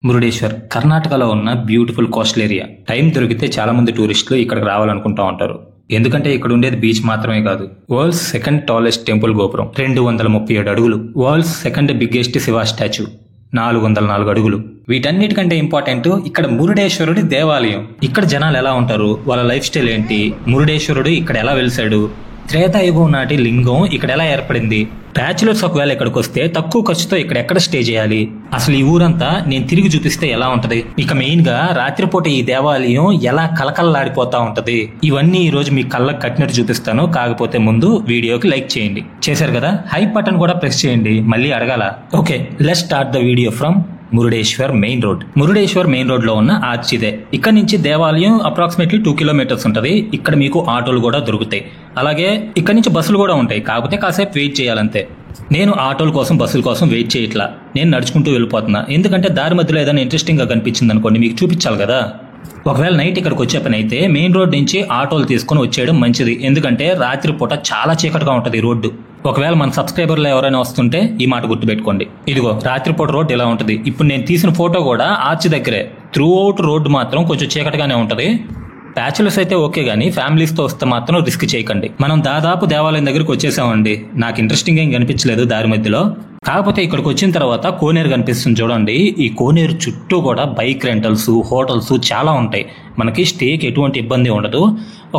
మురుడేశ్వర్ కర్ణాటకలో ఉన్న beautiful coastal area. Time దొరికితే చాలా మంది టూరిస్టులు ఇక్కడికి రావాలనుకుంటా ఉంటారు. ఎందుకంటే ఇక్కడ ఉండేది బీచ్ మాత్రమే కాదు, వరల్డ్స్ సెకండ్ టాలెస్ట్ టెంపుల్ గోపురం 237 అడుగులు, world's second biggest Shiva statue 404 అడుగులు. వీటన్నిటికంటే ఇంపార్టెంట్ ఇక్కడ మురుడేశ్వరుడి దేవాలయం. ఇక్కడ జనాలు ఎలా ఉంటారు, వాళ్ళ లైఫ్ స్టైల్ ఏంటి, మురుడేశ్వరుడు ఇక్కడ ఎలా వెలిసాడు, త్రేతాయుగం నాటి లింగం ఇక్కడ ఎలా ఏర్పడింది, బ్యాచులర్స్ ఒకవేళ ఇక్కడికి వస్తే తక్కువ ఖర్చుతో ఇక్కడ ఎక్కడ స్టే చేయాలి, అసలు ఈ ఊరంతా నేను తిరిగి చూపిస్తే ఎలా ఉంటది, ఇక మెయిన్ గా రాత్రిపూట ఈ దేవాలయం ఎలా కలకలలాడిపోతా ఉంటది, ఇవన్నీ ఈ రోజు మీ కళ్ళకు కట్టినట్టు చూపిస్తాను. కాకపోతే ముందు వీడియోకి లైక్ చేయండి. చేశారు కదా, హైప్ బటన్ కూడా ప్రెస్ చేయండి. మళ్ళీ అడగాల? Okay, let's start the video from Murudeshwar main road. Murudeshwar main road లో ఉన్న ఆర్చ్ ఇదే. ఇక్కడ నుంచి దేవాలయం అప్రాక్సిమేట్లీ 2 కిలోమీటర్స్ ఉంటది. ఇక్కడ మీకు ఆటోలు కూడా దొరుకుతాయి, అలాగే ఇక్కడ నుంచి బస్సులు కూడా ఉంటాయి. కాకపోతే కాసేపు వెయిట్ చేయాలంతే. నేను ఆటోల కోసం బస్సుల కోసం వెయిట్ చేయట్లా, నేను నడుచుకుంటూ వెళ్ళిపోతున్నా. ఎందుకంటే దారి మధ్యలో ఏదైనా ఇంట్రెస్టింగ్ గా కనిపించింది అనుకోండి, మీకు చూపించాలి కదా. ఒకవేళ నైట్ ఇక్కడికి వచ్చే పని అయితే మెయిన్ రోడ్ నుంచి ఆటోలు తీసుకుని వచ్చేయడం మంచిది. ఎందుకంటే రాత్రిపూట చాలా చీకటిగా ఉంటది రోడ్డు. ఒకవేళ మన సబ్స్క్రైబర్లు ఎవరైనా వస్తుంటే ఈ మాట గుర్తుపెట్టుకోండి. ఇదిగో రాత్రిపూట రోడ్ ఇలా ఉంటది. ఇప్పుడు నేను తీసిన ఫోటో కూడా ఆర్చ్ దగ్గరే. త్రూ అవుట్ రోడ్డు మాత్రం కొంచెం చీకటిగానే ఉంటది. బ్యాచులర్స్ అయితే ఓకే గానీ ఫ్యామిలీస్ తో వస్తే మాత్రం రిస్క్ చేయకండి. మనం దాదాపు దేవాలయం దగ్గరికి వచ్చేసామండి. నాకు ఇంట్రెస్టింగ్ ఏం కనిపించలేదు దారి మధ్యలో. కాకపోతే ఇక్కడికి వచ్చిన తర్వాత కోనేరు కనిపిస్తుంది చూడండి. ఈ కోనేరు చుట్టూ కూడా బైక్ రెంటల్స్, హోటల్స్ చాలా ఉంటాయి. మనకి స్టేకి ఎటువంటి ఇబ్బంది ఉండదు.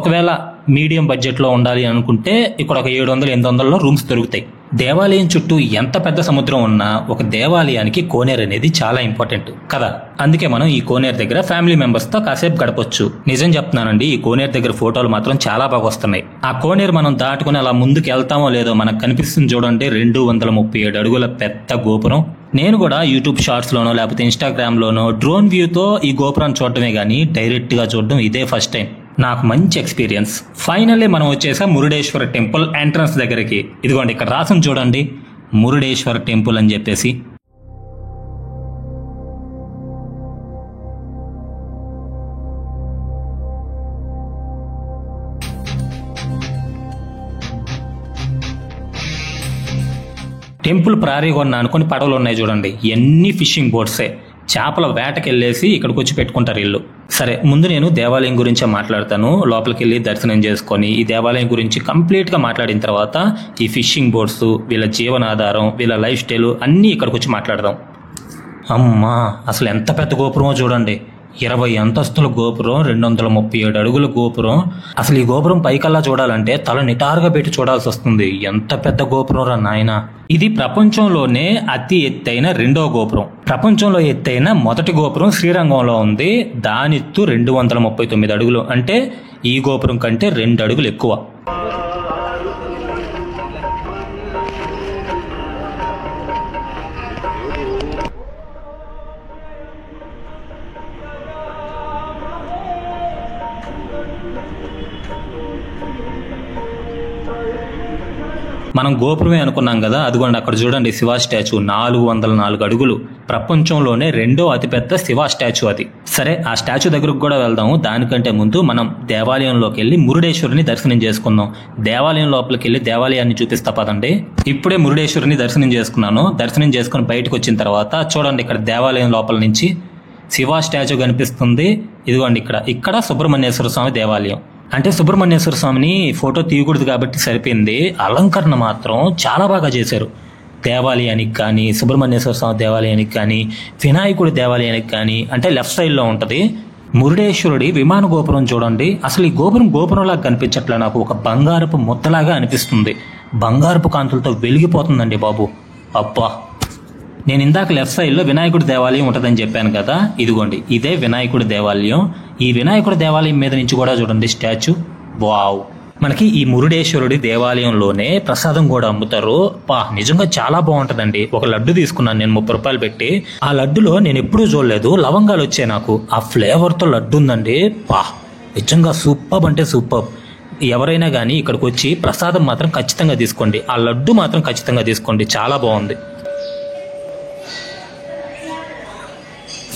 ఒకవేళ మీడియం బడ్జెట్ లో ఉండాలి అనుకుంటే ఇక్కడ ఒక 700-800లో రూమ్స్ దొరుకుతాయి. దేవాలయం చుట్టూ ఎంత పెద్ద సముద్రం ఉన్నా ఒక దేవాలయానికి కోనేరు అనేది చాలా ఇంపార్టెంట్ కదా. అందుకే మనం ఈ కోనేరు దగ్గర ఫ్యామిలీ మెంబర్స్ తో కాసేపు గడపొచ్చు. నిజం చెప్తున్నానండి, ఈ కోనేరు దగ్గర ఫోటోలు మాత్రం చాలా బాగా వస్తున్నాయి. ఆ కోనేరు మనం దాటుకుని అలా ముందుకు వెళ్తామో లేదో మనకు కనిపిస్తుంది చూడండి. 237 అడుగుల పెద్ద గోపురం. నేను కూడా యూట్యూబ్ షార్ట్స్ లోనో లేకపోతే ఇన్స్టాగ్రామ్ లోనో డ్రోన్ వ్యూతో ఈ గోపురాన్ని చూడటమే గానీ డైరెక్ట్ గా చూడడం ఇదే ఫస్ట్ టైం. నాకు మంచి ఎక్స్పీరియన్స్. ఫైనల్లీ మనం వచ్చేసాం మురుడేశ్వర టెంపుల్ ఎంట్రన్స్ దగ్గరికి. ఇదిగోండి ఇక్కడ రాసం చూడండి, మురుడేశ్వర టెంపుల్ అని చెప్పేసి. టెంపుల్ ప్రారీగొన్న అనుకుని పడవలు ఉన్నాయి చూడండి. ఎన్ని ఫిషింగ్ బోట్సే. చేపల వేటకెళ్ళేసి ఇక్కడికి వచ్చి పెట్టుకుంటారు ఇల్లు. సరే, ముందు నేను దేవాలయం గురించే మాట్లాడతాను. లోపలికి వెళ్ళి దర్శనం చేసుకొని ఈ దేవాలయం గురించి కంప్లీట్ గా మాట్లాడిన తర్వాత ఈ ఫిషింగ్ బోట్స్, వీళ్ళ జీవనాధారం, వీళ్ళ లైఫ్ స్టైల్ అన్నీ ఇక్కడికి వచ్చి మాట్లాడదాం. అమ్మా, అసలు ఎంత పెద్ద గోపురమో చూడండి. 20 అంతస్తుల గోపురం, 237 అడుగుల గోపురం. అసలు ఈ గోపురం పైకల్లా చూడాలంటే తల నిటారుగా పెట్టి చూడాల్సి వస్తుంది. ఎంత పెద్ద గోపురం రా నాయన. ఇది ప్రపంచంలోనే అతి ఎత్తైన 2వ గోపురం. ప్రపంచంలో ఎత్తైన మొదటి గోపురం శ్రీరంగంలో ఉంది. దాని ఎత్తు 239 అడుగులు. అంటే ఈ గోపురం కంటే 2 అడుగులు ఎక్కువ. మనం గోపురమే అనుకున్నాం కదా, అదిగోండి అక్కడ చూడండి శివ స్టాచ్యూ 404 అడుగులు. ప్రపంచంలోనే 2వ అతిపెద్ద శివ స్టాచ్యూ అది. సరే, ఆ స్టాచ్యూ దగ్గరకు కూడా వెళ్దాము. దానికంటే ముందు మనం దేవాలయంలోకి వెళ్ళి మురుడేశ్వరుని దర్శనం చేసుకుందాం. దేవాలయం లోపలికి వెళ్ళి దేవాలయాన్ని చూపిస్తా పదండి. ఇప్పుడే మురుడేశ్వరుని దర్శనం చేసుకున్నాను. దర్శనం చేసుకుని బయటకు వచ్చిన తర్వాత చూడండి ఇక్కడ దేవాలయం లోపల నుంచి శివ స్టాచ్యూ కనిపిస్తుంది. ఇదిగోండి ఇక్కడ సుబ్రహ్మణ్యేశ్వర స్వామి దేవాలయం. అంటే సుబ్రహ్మణ్యేశ్వర స్వామిని ఫోటో తీయకూడదు కాబట్టి సరిపోయింది. అలంకరణ మాత్రం చాలా బాగా చేశారు. దేవాలయానికి కానీ, సుబ్రహ్మణ్యేశ్వర స్వామి దేవాలయానికి కానీ, వినాయకుడి దేవాలయానికి కానీ, అంటే లెఫ్ట్ సైడ్ లో ఉంటది. మురుడేశ్వరుడి విమాన గోపురం చూడండి. అసలు ఈ గోపురంలాగా కనిపించట్లా, నాకు ఒక బంగారపు ముద్దలాగా అనిపిస్తుంది. బంగారపు కాంతులతో వెలిగిపోతుందండి బాబు. అబ్బా, నేను ఇందాక లెఫ్ట్ సైడ్ లో వినాయకుడి దేవాలయం ఉంటదని చెప్పాను కదా. ఇదిగోండి ఇదే వినాయకుడి దేవాలయం. ఈ వినాయకుడి దేవాలయం మీద నుంచి కూడా చూడండి స్టాచ్యూ. వావ్. మనకి ఈ మురుడేశ్వరుడి దేవాలయంలోనే ప్రసాదం కూడా అమ్ముతారు. నిజంగా చాలా బాగుంటదండి. ఒక లడ్డు తీసుకున్నాను నేను 30 రూపాయలు పెట్టి. ఆ లడ్డులో నేను ఎప్పుడూ చూడలేదు, లవంగాలు వచ్చాయి నాకు. ఆ ఫ్లేవర్ తో లడ్డు ఉందండి. నిజంగా సూపర్ అంటే సూపర్. ఎవరైనా కానీ ఇక్కడికి వచ్చి ప్రసాదం మాత్రం ఖచ్చితంగా తీసుకోండి. ఆ లడ్డు మాత్రం ఖచ్చితంగా తీసుకోండి, చాలా బాగుంది.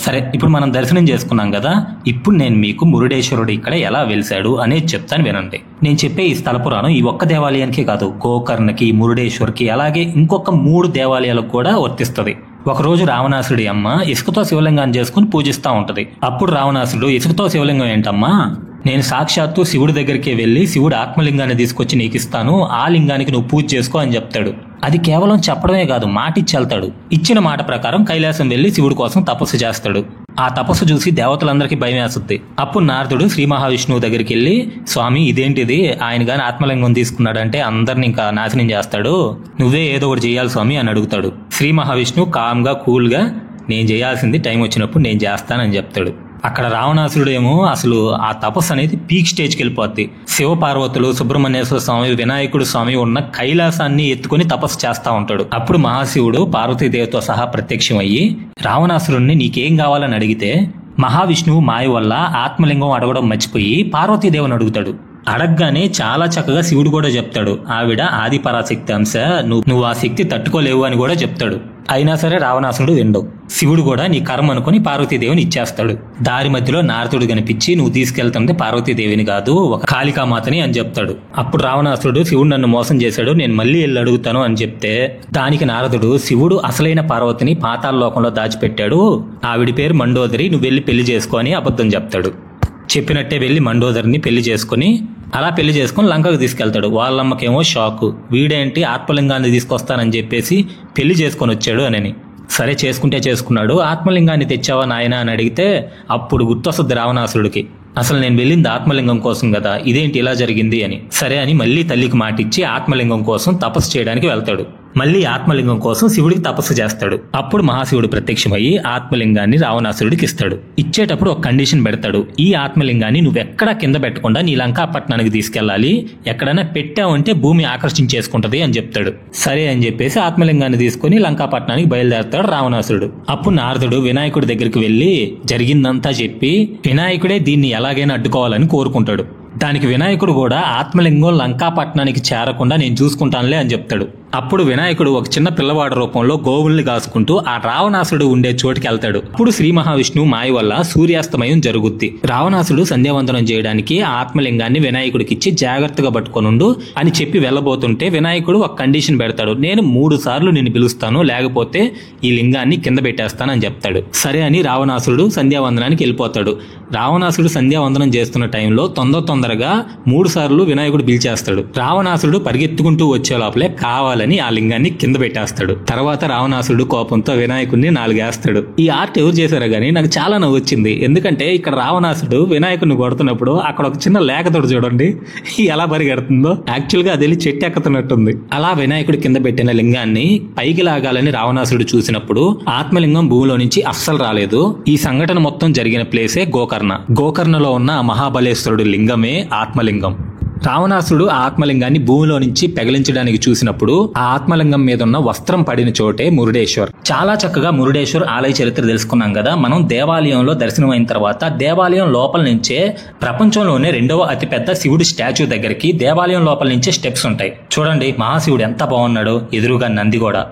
సరే, ఇప్పుడు మనం దర్శనం చేసుకున్నాం కదా. ఇప్పుడు నేను మీకు మురుడేశ్వరుడు ఇక్కడ ఎలా వెలిశాడు అనేది చెప్తాను వినండి. నేను చెప్పే ఈ స్థల పురాణం ఈ ఒక్క దేవాలయానికే కాదు, గోకర్ణకి, మురుడేశ్వర్కి, అలాగే ఇంకొక 3 దేవాలయాలకు కూడా వర్తిస్తుంది. ఒకరోజు రావణాసుడి అమ్మ ఇసుకతో శివలింగాన్ని చేసుకుని పూజిస్తా ఉంటది. అప్పుడు రావణాసుడు, ఇసుకతో శివలింగం ఏంటమ్మా, నేను సాక్షాత్తు శివుడి దగ్గరికి వెళ్లి శివుడు ఆత్మలింగాన్ని తీసుకొచ్చి నీకు ఇస్తాను, ఆ లింగానికి నువ్వు పూజ చేసుకో అని చెప్తాడు. అది కేవలం చెప్పడమే కాదు, మాట ఇచ్చి వెళ్తాడు. ఇచ్చిన మాట ప్రకారం కైలాసం వెళ్లి శివుడి కోసం తపస్సు చేస్తాడు. ఆ తపస్సు చూసి దేవతలందరికీ భయం వేస్తుంది. అప్పుడు నారదుడు శ్రీ మహావిష్ణువు దగ్గరికి వెళ్లి, స్వామి ఇదేంటిది, ఆయన గాని ఆత్మలింగం తీసుకున్నాడంటే అందరిని ఇంకా నాశనం చేస్తాడు, నువ్వే ఏదో ఒకటి చేయాలి స్వామి అని అడుగుతాడు. శ్రీ మహావిష్ణువు కామ్గా కూల్గా, నేను చేయాల్సింది టైం వచ్చినప్పుడు నేను చేస్తానని చెప్తాడు. అక్కడ రావణాసురుడేమో అసలు ఆ తపస్సు అనేది పీక్ స్టేజ్కి వెళ్ళిపోద్ది. శివపార్వతులు, సుబ్రహ్మణ్యేశ్వర స్వామి, వినాయకుడు స్వామి ఉన్న కైలాసాన్ని ఎత్తుకుని తపస్సు చేస్తా ఉంటాడు. అప్పుడు మహాశివుడు పార్వతీదేవితో సహా ప్రత్యక్షమయ్యి రావణాసురుణ్ణి నీకేం కావాలని అడిగితే మహావిష్ణువు మాయ వల్ల ఆత్మలింగం అడగడం మర్చిపోయి పార్వతీదేవిని అడుగుతాడు. అడగగానే చాలా చక్కగా శివుడు కూడా చెప్తాడు, ఆవిడ ఆది పరాశక్తి అంశ, నువ్వు ఆ శక్తి తట్టుకోలేవు అని కూడా చెప్తాడు. అయినా సరే రావణాసురుడు వినడు. శివుడు కూడా నీ కర్మ అనుకుని పార్వతీదేవిని ఇచ్చేస్తాడు. దారి మధ్యలో నారదుడు కనిపించి, నువ్వు తీసుకెళ్తుంది పార్వతీదేవిని కాదు, ఒక కాళికామాతని అని చెప్తాడు. అప్పుడు రావణాసురుడు, శివుడు నన్ను మోసం చేశాడు, నేను మళ్ళీ వెళ్ళి అడుగుతాను అని చెప్తే దానికి నారదుడు, శివుడు అసలైన పార్వతిని పాతాళ లోకంలో దాచిపెట్టాడు, ఆవిడి పేరు మండోదరి, నువ్వు వెళ్ళి పెళ్లి చేసుకో అని అబద్ధం చెప్తాడు. చెప్పినట్టే వెళ్లి మండోదరిని పెళ్లి చేసుకుని లంకకు తీసుకెళ్తాడు. వాళ్ళమ్మకేమో షాకు, వీడేంటి ఆత్మలింగాన్ని తీసుకొస్తానని చెప్పేసి పెళ్లి చేసుకొని వచ్చాడు అని. సరే చేసుకుంటే చేసుకున్నాడు. ఆత్మలింగాన్ని తెచ్చావా నాయన అని అడిగితే అప్పుడు గుర్తొస్తుంది రావణాసురుడికి, అసలు నేను వెళ్ళింది ఆత్మలింగం కోసం కదా, ఇదేంటి ఇలా జరిగింది అని. సరే అని మళ్ళీ తల్లికి మాటిచ్చి ఆత్మలింగం కోసం తపస్సు చేయడానికి వెళ్తాడు. మళ్ళీ ఆత్మలింగం కోసం శివుడికి తపస్సు చేస్తాడు. అప్పుడు మహాశివుడు ప్రత్యక్షమయ్యి ఆత్మలింగాన్ని రావణాసురుడికి ఇస్తాడు. ఇచ్చేటప్పుడు ఒక కండిషన్ పెడతాడు, ఈ ఆత్మలింగాన్ని నువ్వెక్కడా కింద పెట్టకుండా నీ లంకాపట్నానికి తీసుకెళ్లాలి, ఎక్కడైనా పెట్టావంటే భూమి ఆకర్షించేసుకుంటది అని చెప్తాడు. సరే అని చెప్పేసి ఆత్మలింగాన్ని తీసుకుని లంకాపట్నానికి బయలుదేరతాడు రావణాసురుడు. అప్పుడు నారదుడు వినాయకుడి దగ్గరికి వెళ్లి జరిగిందంతా చెప్పి వినాయకుడే దీన్ని ఎలాగైనా అడ్డుకోవాలని కోరుకుంటాడు. దానికి వినాయకుడు కూడా ఆత్మలింగం లంకాపట్నానికి చేరకుండా నేను చూసుకుంటానులే అని చెప్తాడు. అప్పుడు వినాయకుడు ఒక చిన్న పిల్లవాడి రూపంలో గోవుల్ని కాసుకుంటూ ఆ రావణాసురుడు ఉండే చోటుకి వెళ్తాడు. అప్పుడు శ్రీ మహావిష్ణువు మాయ వల్ల సూర్యాస్తమయం జరుగుద్ది. రావణాసురుడు సంధ్యావందనం చేయడానికి ఆ ఆత్మలింగాన్ని వినాయకుడికి ఇచ్చి జాగ్రత్తగా పట్టుకొనుండు అని చెప్పి వెళ్ళబోతుంటే వినాయకుడు ఒక కండిషన్ పెడతాడు, నేను 3 సార్లు నిన్ను పిలుస్తాను, లేకపోతే ఈ లింగాన్ని కింద పెట్టేస్తానని చెప్తాడు. సరే అని రావణాసురుడు సంధ్యావందనానికి వెళ్ళిపోతాడు. రావణాసురుడు సంధ్యావందనం చేస్తున్న టైంలో తొందరగా 3 సార్లు వినాయకుడు పిలిచేస్తాడు. రావణాసురుడు పరిగెత్తుకుంటూ వచ్చే లోపలే కావాలని ఆ లింగాన్ని కింద పెట్టేస్తాడు. తర్వాత రావణాసురుడు కోపంతో వినాయకుడిని 4 వేస్తాడు. ఈ ఆర్ట్ ఎవరు చేశారో గానీ నాకు చాలా నవ్వు వచ్చింది. ఎందుకంటే ఇక్కడ రావణాసురుడు వినాయకుడిని కొడుతున్నప్పుడు అక్కడ ఒక చిన్న లేఖతోడు చూడండి ఎలా పరిగెడుతుందో, యాక్చువల్ గా అది వెళ్ళి చెట్టు ఎక్కుతున్నట్టుంది. అలా వినాయకుడి కింద పెట్టిన లింగాన్ని పైకి లాగాలని రావణాసురుడు చూసినప్పుడు ఆత్మలింగం భూమిలో నుంచి అస్సలు రాలేదు. ఈ సంఘటన మొత్తం జరిగిన ప్లేసే గోకర్ణలో ఉన్న మహాబలేశ్వరుడు లింగమే ఆత్మలింగం. రావణాసురుడు ఆ ఆత్మలింగాన్ని భూమిలో నుంచి పెగలించడానికి చూసినప్పుడు ఆ ఆత్మలింగం మీద ఉన్న వస్త్రం పడిన చోటే మురుడేశ్వర్. చాలా చక్కగా మురుడేశ్వర్ ఆలయ చరిత్ర తెలుసుకున్నాం కదా. మనం దేవాలయంలో దర్శనమైన తర్వాత దేవాలయం లోపల నుంచే ప్రపంచంలోనే 2వ అతిపెద్ద శివుడి స్టాచ్యూ దగ్గరికి దేవాలయం లోపల నుంచే స్టెప్స్ ఉంటాయి. చూడండి మహాశివుడు ఎంత బాగున్నాడో, ఎదురుగా నంది కూడా.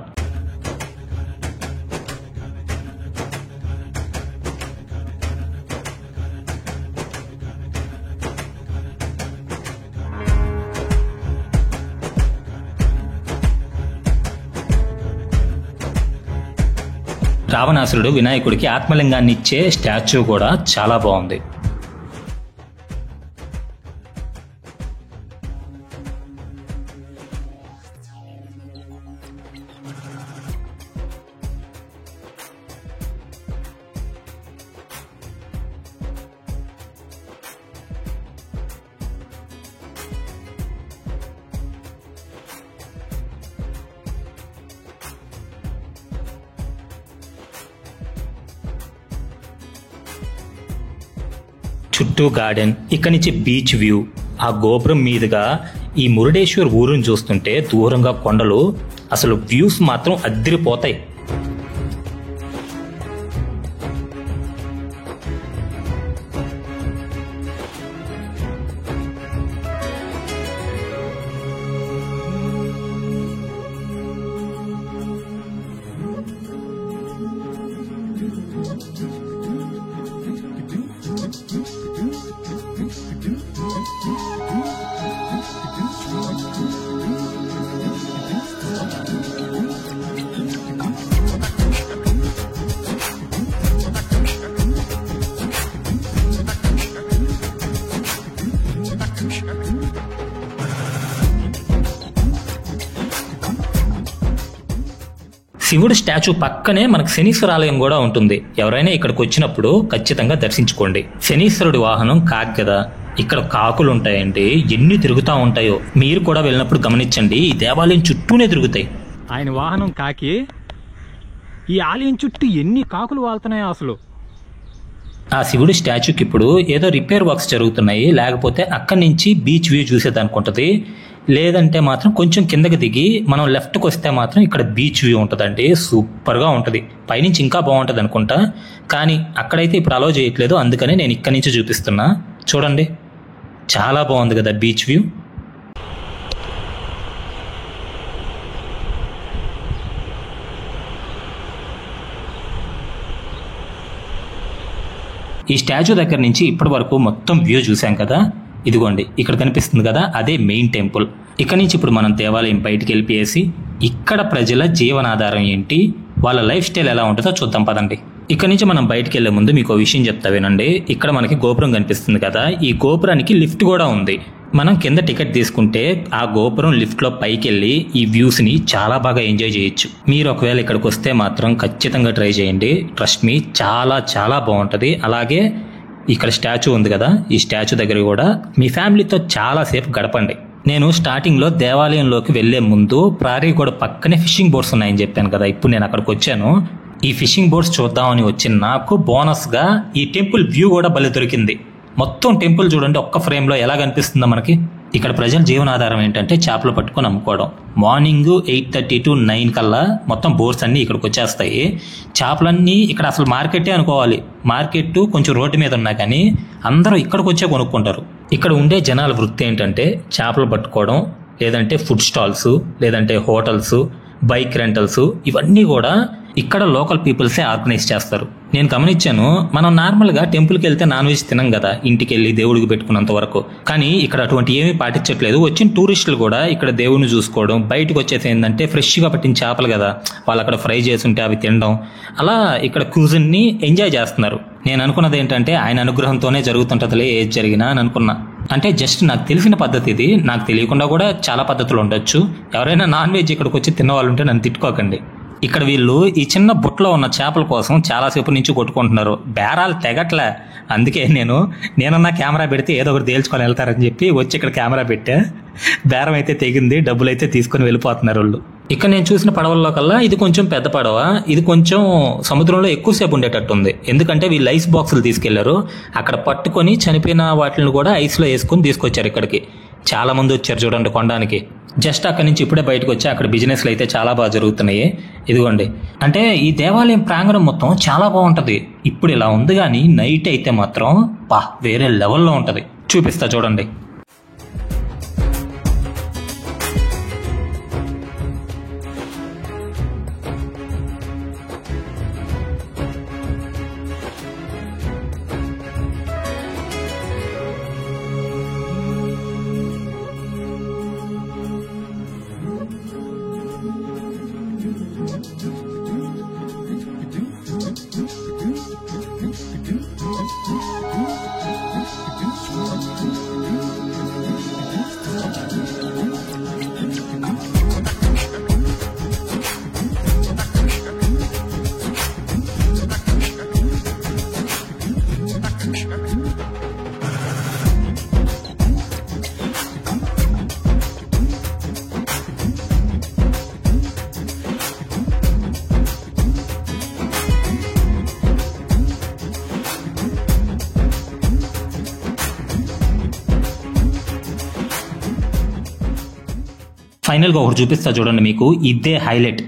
రావణాసురుడు వినాయకుడికి ఆత్మలింగాన్ని ఇచ్చే స్టాచ్యూ కూడా చాలా బాగుంది. చుట్టూ గార్డెన్, ఇక్కడి నుంచి బీచ్ వ్యూ, ఆ గోపురం మీదుగా ఈ మురుడేశ్వర్ ఊరుని చూస్తుంటే దూరంగా కొండలు, అసలు వ్యూస్ మాత్రం అద్దిరిపోతాయి. శివుడు స్టాచ్యూ పక్కనే మనకు శనీశ్వర ఆలయం కూడా ఉంటుంది. ఎవరైనా ఇక్కడికి వచ్చినప్పుడు ఖచ్చితంగా దర్శించుకోండి. శనీశ్వరుడి వాహనం కాకి కదా, ఇక్కడ కాకులు ఉంటాయండి, ఎన్ని తిరుగుతూ ఉంటాయో. మీరు కూడా వెళ్ళినప్పుడు గమనించండి, ఈ దేవాలయం చుట్టూనే తిరుగుతాయి. ఆయన వాహనం కాకి, ఈ ఆలయం చుట్టూ ఎన్ని కాకులు వాళ్తున్నాయో అసలు. ఆ శివుడి స్టాచ్యూకి ఇప్పుడు ఏదో రిపేర్ వర్క్స్ జరుగుతున్నాయి, లేకపోతే అక్కడి నుంచి బీచ్ వ్యూ చూసేదనుకుంటుంది. లేదంటే మాత్రం కొంచెం కిందకి దిగి మనం లెఫ్ట్కి వస్తే మాత్రం ఇక్కడ బీచ్ వ్యూ ఉంటుందండి, సూపర్గా ఉంటుంది. పైనుంచి ఇంకా బాగుంటుంది అనుకుంటా, కానీ అక్కడైతే ఇప్పుడు అలో చేయట్లేదు, అందుకని నేను ఇక్కడి నుంచి చూపిస్తున్నా. చూడండి, చాలా బాగుంది కదా బీచ్ వ్యూ. ఈ స్టాచ్యూ దగ్గర నుంచి ఇప్పటి వరకు మొత్తం వ్యూ చూసాం కదా. ఇదిగోండి ఇక్కడ కనిపిస్తుంది కదా, అదే మెయిన్ టెంపుల్. ఇక్కడ నుంచి ఇప్పుడు మనం దేవాలయం బయటికి వెళ్ళిపోయేసి ఇక్కడ ప్రజల జీవనాధారం ఏంటి, వాళ్ళ లైఫ్ స్టైల్ ఎలా ఉంటుందో చూద్దాం పదండి. ఇక్కడ నుంచి మనం బయటికి వెళ్లే ముందు మీకు విషయం చెప్తా వినండి. ఇక్కడ మనకి గోపురం కనిపిస్తుంది కదా, ఈ గోపురానికి లిఫ్ట్ కూడా ఉంది. మనం కింద టికెట్ తీసుకుంటే ఆ గోపురం లిఫ్ట్ లో పైకి వెళ్ళి ఈ వ్యూస్ ని చాలా బాగా ఎంజాయ్ చేయొచ్చు. మీరు ఒకవేళ ఇక్కడికి వస్తే మాత్రం ఖచ్చితంగా ట్రై చేయండి. ట్రస్ట్ మీ, చాలా చాలా బాగుంటది. అలాగే ఇక్కడ స్టాచ్యూ ఉంది కదా, ఈ స్టాచ్యూ దగ్గర కూడా మీ ఫ్యామిలీతో చాలా సేపు గడపండి. నేను స్టార్టింగ్ లో దేవాలయంలోకి వెళ్లే ముందు ప్రారీగూడ పక్కనే ఫిషింగ్ బోట్స్ ఉన్నాయని చెప్పాను కదా. ఇప్పుడు నేను అక్కడికి వచ్చాను, ఈ ఫిషింగ్ బోట్స్ చూద్దామని వచ్చిన నాకు బోనస్ గా ఈ టెంపుల్ వ్యూ కూడా భలే దొరికింది. మొత్తం టెంపుల్ చూడండి ఒక్క ఫ్రేమ్ లో ఎలా కనిపిస్తుందో మనకి. ఇక్కడ ప్రజల జీవనాధారం ఏంటంటే చేపలు పట్టుకొని అమ్ముకోవడం. మార్నింగ్ 8:30 to 9 కల్లా మొత్తం బోట్స్ అన్ని ఇక్కడికి వచ్చేస్తాయి. చేపలన్నీ ఇక్కడ అసలు మార్కెటే అనుకోవాలి. మార్కెట్ కొంచెం రోడ్డు మీద ఉన్నా కానీ అందరూ ఇక్కడికి వచ్చే కొనుక్కుంటారు. ఇక్కడ ఉండే జనాల వృత్తి ఏంటంటే చేపలు పట్టుకోవడం, లేదంటే ఫుడ్ స్టాల్స్, లేదంటే హోటల్స్, బైక్ రెంటల్స్, ఇవన్నీ కూడా ఇక్కడ లోకల్ పీపుల్సే ఆర్గనైజ్ చేస్తారు. నేను గమనించాను, మనం నార్మల్గా టెంపుల్కి వెళ్తే నాన్ వెజ్ తినం కదా ఇంటికి వెళ్ళి దేవుడికి పెట్టుకున్నంత వరకు. కానీ ఇక్కడ అటువంటి ఏమీ పాటించట్లేదు. వచ్చిన టూరిస్టులు కూడా ఇక్కడ దేవుడిని చూసుకోవడం, బయటకు వచ్చేసి ఏంటంటే ఫ్రెష్గా పట్టిన చేపలు కదా, వాళ్ళు అక్కడ ఫ్రై చేస్తుంటే అవి తినడం, అలా ఇక్కడ క్రూజిన్ని ఎంజాయ్ చేస్తున్నారు. నేను అనుకున్నది ఏంటంటే ఆయన అనుగ్రహంతోనే జరుగుతుంటదిలే ఏది జరిగినా అని అనుకున్నా. అంటే జస్ట్ నాకు తెలిసిన పద్ధతి ఇది, నాకు తెలియకుండా కూడా చాలా పద్ధతులు ఉండొచ్చు. ఎవరైనా నాన్ వెజ్ ఇక్కడికి వచ్చి తిన్నవాళ్ళు ఉంటే నన్ను తిట్టుకోకండి. ఇక్కడ వీళ్ళు ఈ చిన్న బుట్టలో ఉన్న చేపల కోసం చాలాసేపు నుంచి కొట్టుకుంటున్నారు, బేరాలు తెగట్లే. అందుకే నేనన్నా కెమెరా పెడితే ఏదో ఒకటి తేల్చుకొని వెళ్తారని చెప్పి వచ్చి ఇక్కడ కెమెరా పెట్టా. బేరం అయితే తెగింది, డబ్బులు అయితే తీసుకొని వెళ్ళిపోతున్నారు వాళ్ళు. ఇక్కడ నేను చూసిన పడవల్లో కల్లా ఇది కొంచెం పెద్ద పడవ, ఇది కొంచెం సముద్రంలో ఎక్కువసేపు ఉండేటట్టుంది. ఎందుకంటే వీళ్ళు ఐస్ బాక్సులు తీసుకెళ్లారు, అక్కడ పట్టుకొని చనిపోయిన వాటిని కూడా ఐస్లో వేసుకొని తీసుకొచ్చారు ఇక్కడికి. చాలా మంది వచ్చారు చూడండి కొనడానికి. జస్ట్ అక్కడి నుంచి ఇప్పుడే బయటకు వచ్చి అక్కడ బిజినెస్లు అయితే చాలా బాగా జరుగుతున్నాయి. ఇదిగోండి, అంటే ఈ దేవాలయం ప్రాంగణం మొత్తం చాలా బాగుంటది. ఇప్పుడు ఇలా ఉంది, కానీ నైట్ అయితే మాత్రం వేరే లెవెల్లో ఉంటది. చూపిస్తా చూడండి. ఫైనల్గా ఒకటి చూపిస్తా చూడండి మీకు, ఇదే హైలైట్.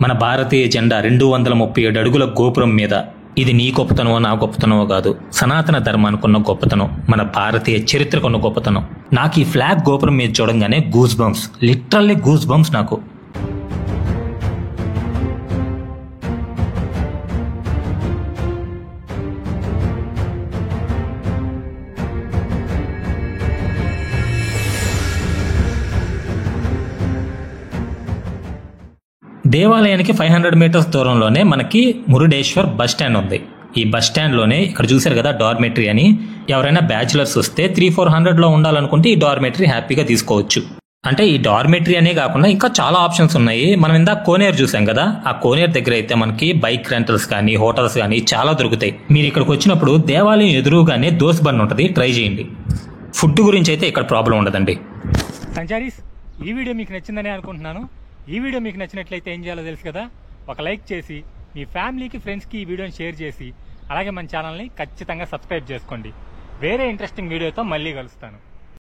మన భారతీయ జెండా 237 అడుగుల గోపురం మీద. ఇది నీ గొప్పతనమో నా గొప్పతనమో కాదు, సనాతన ధర్మానికి ఉన్న గొప్పతనం, మన భారతీయ చరిత్రకు ఉన్న గొప్పతనం. నాకు ఈ ఫ్లాగ్ గోపురం మీద చూడంగానే goose bumps, literally goose bumps నాకు. దేవాలయానికి 500 మీటర్స్ దూరంలోనే మనకి మురుడేశ్వర్ బస్ స్టాండ్ ఉంది. ఈ బస్ స్టాండ్లోనే ఇక్కడ చూశారు కదా డార్మెటరీ అని. ఎవరైనా బ్యాచులర్స్ వస్తే 300-400లో ఉండాలనుకుంటే ఈ డార్మెటరీ హ్యాపీగా తీసుకోవచ్చు. అంటే ఈ డార్మెటరీ అనే కాకుండా ఇంకా చాలా ఆప్షన్స్ ఉన్నాయి. మనం ఇందాక కోనేరు చూసాం కదా, ఆ కోనేరు దగ్గర అయితే మనకి బైక్ రెంటల్స్ కానీ హోటల్స్ కానీ చాలా దొరుకుతాయి. మీరు ఇక్కడికి వచ్చినప్పుడు దేవాలయం ఎదురుగానే దోస్ బన్ ఉంటుంది, ట్రై చేయండి. ఫుడ్ గురించి అయితే ఇక్కడ ప్రాబ్లం ఉండదండి. సంచారీస్, ఈ వీడియో మీకు నచ్చిందని అనుకుంటున్నాను. ఈ వీడియో మీకు నచ్చినట్లయితే ఏం చేయాలో తెలుసు కదా, ఒక లైక్ చేసి మీ ఫ్యామిలీకి ఫ్రెండ్స్కి ఈ వీడియోని షేర్ చేసి అలాగే మన ఛానల్ని ఖచ్చితంగా సబ్స్క్రైబ్ చేసుకోండి. వేరే ఇంట్రెస్టింగ్ వీడియోతో మళ్ళీ కలుస్తాను.